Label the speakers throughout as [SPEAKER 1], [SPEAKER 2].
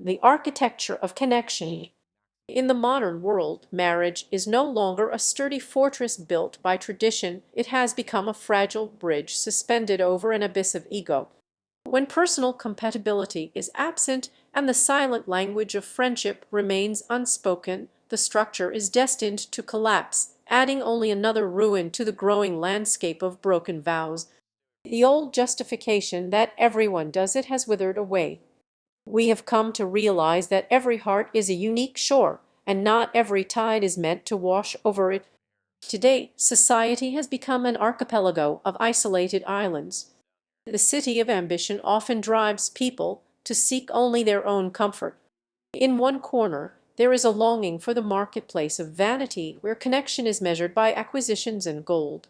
[SPEAKER 1] The architecture of connection. In the modern world, marriage is no longer a sturdy fortress built by tradition, it has become a fragile bridge suspended over an abyss of ego. When personal compatibility is absent and the silent language of friendship remains unspoken, the structure is destined to collapse, adding only another ruin to the growing landscape of broken vows. The old justification that everyone does it has withered away. We have come to realize that every heart is a unique shore, and not every tide is meant to wash over it. Today, society has become an archipelago of isolated islands. The city of ambition often drives people to seek only their own comfort. In one corner, there is a longing for the marketplace of vanity where connection is measured by acquisitions and gold.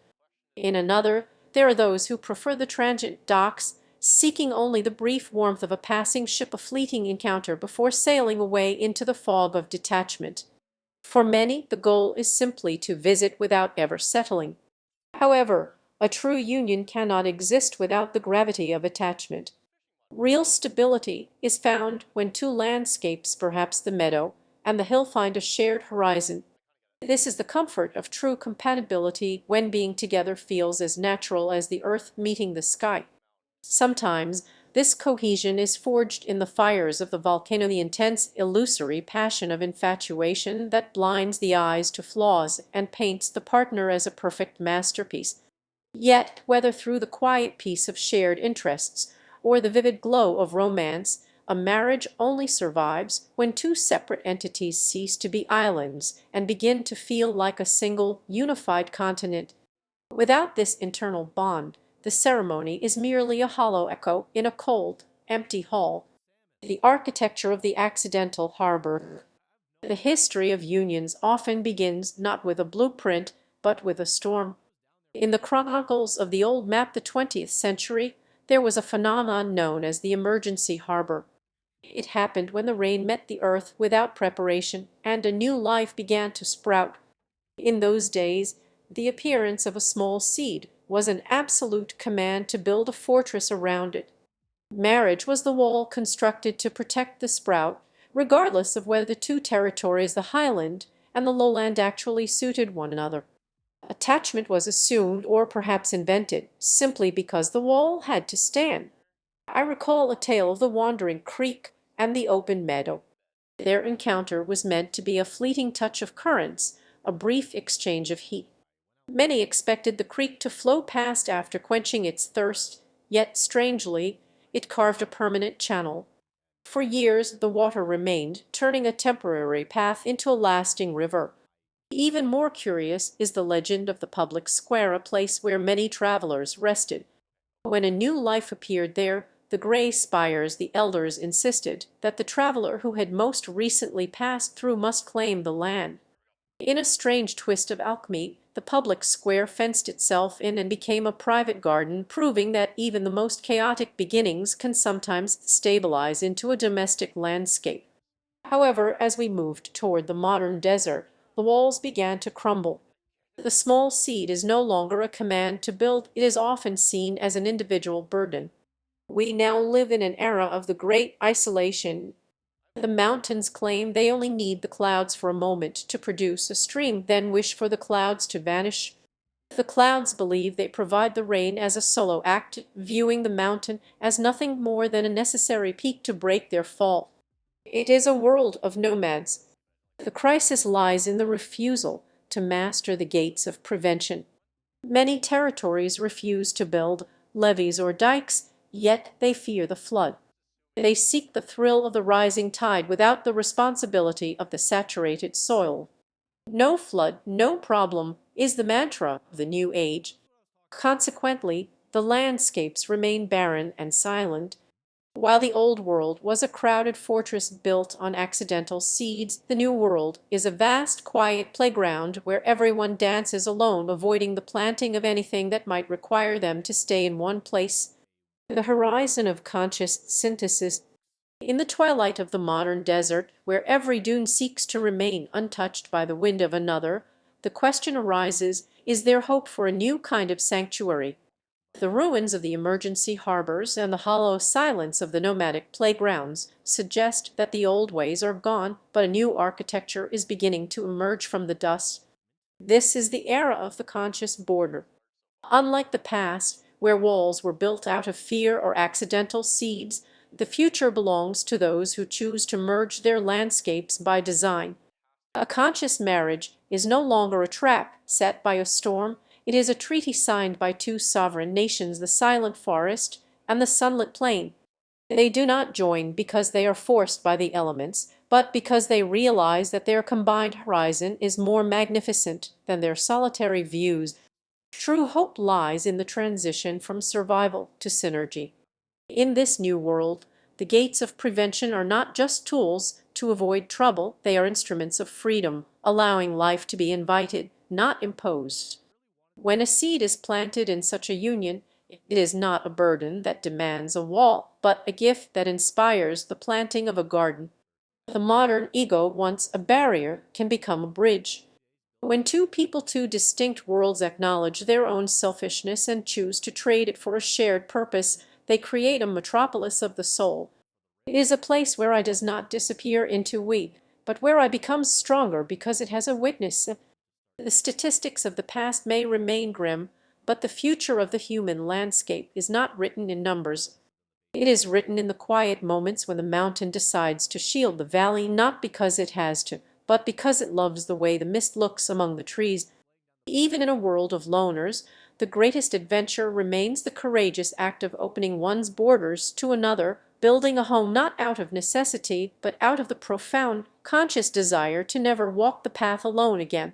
[SPEAKER 1] In another, there are those who prefer the transient docks, seeking only the brief warmth of a passing ship, a fleeting encounter before sailing away into the fog of detachment. For many, the goal is simply to visit without ever settling. However, a true union cannot exist without the gravity of attachment. Real stability is found when two landscapes, perhaps the meadow and the hill, find a shared horizon. This is the comfort of true compatibility when being together feels as natural as the earth meeting the sky. Sometimes this cohesion is forged in the fires of the volcano, the intense, illusory passion of infatuation that blinds the eyes to flaws and paints the partner as a perfect masterpiece. Yet, whether through the quiet peace of shared interests or the vivid glow of romance, a marriage only survives when two separate entities cease to be islands and begin to feel like a single, unified continent. Without this internal bond, the ceremony is merely a hollow echo in a cold, empty hall. The architecture of the accidental harbor. The history of unions often begins not with a blueprint, but with a storm. In the chronicles of the old map, the 20th century, there was a phenomenon known as the emergency harbor. It happened when the rain met the earth without preparation, and a new life began to sprout. In those days, the appearance of a small seed was an absolute command to build a fortress around it. Marriage was the wall constructed to protect the sprout, regardless of whether the two territories, the highland and the lowland, actually suited one another. Attachment was assumed or perhaps invented simply because the wall had to stand. I recall a tale of the wandering creek and the open meadow. Their encounter was meant to be a fleeting touch of currents, a brief exchange of heat. Many expected the creek to flow past after quenching its thirst, yet strangely, it carved a permanent channel. For years the water remained, turning a temporary path into a lasting river. Even more curious is the legend of the public square, a place where many travelers rested. When a new life appeared there, the gray spires, the elders insisted that the traveler who had most recently passed through must claim the land. In a strange twist of alchemy, the public square fenced itself in and became a private garden, proving that even the most chaotic beginnings can sometimes stabilize into a domestic landscape. However, as we moved toward the modern desert, the walls began to crumble. The small seed is no longer a command to build, it is often seen as an individual burden. We now live in an era of the great isolation. The mountains claim they only need the clouds for a moment to produce a stream, then wish for the clouds to vanish. The clouds believe they provide the rain as a solo act, viewing the mountain as nothing more than a necessary peak to break their fall. It is a world of nomads. The crisis lies in the refusal to master the gates of prevention. Many territories refuse to build levees or dikes, yet they fear the flood. They seek the thrill of the rising tide without the responsibility of the saturated soil. No flood, no problem is the mantra of the new age. Consequently, the landscapes remain barren and silent. While the old world was a crowded fortress built on accidental seeds, the new world is a vast, quiet playground where everyone dances alone, avoiding the planting of anything that might require them to stay in one place. The horizon of conscious synthesis. In the twilight of the modern desert, where every dune seeks to remain untouched by the wind of another, the question arises, is there hope for a new kind of sanctuary? The ruins of the emergency harbors and the hollow silence of the nomadic playgrounds suggest that the old ways are gone, but a new architecture is beginning to emerge from the dust. This is the era of the conscious border. Unlike the past, where walls were built out of fear or accidental seeds, the future belongs to those who choose to merge their landscapes by design. A conscious marriage is no longer a trap set by a storm, it is a treaty signed by two sovereign nations, the silent forest and the sunlit plain. They do not join because they are forced by the elements, but because they realize that their combined horizon is more magnificent than their solitary views. True hope lies in the transition from survival to synergy. In this new world, the gates of prevention are not just tools to avoid trouble, they are instruments of freedom, allowing life to be invited, not imposed. When a seed is planted in such a union, it is not a burden that demands a wall, but a gift that inspires the planting of a garden. The modern ego, once a barrier, can become a bridge. When two distinct worlds acknowledge their own selfishness and choose to trade it for a shared purpose, they create a metropolis of the soul. It is a place where I does not disappear into we, but where I become stronger because it has a witness. The statistics of the past may remain grim, but the future of the human landscape is not written in numbers. It is written in the quiet moments when the mountain decides to shield the valley, not because it has to, but because it loves the way the mist looks among the trees. Even in a world of loners, the greatest adventure remains the courageous act of opening one's borders to another, building a home not out of necessity, but out of the profound, conscious desire to never walk the path alone again.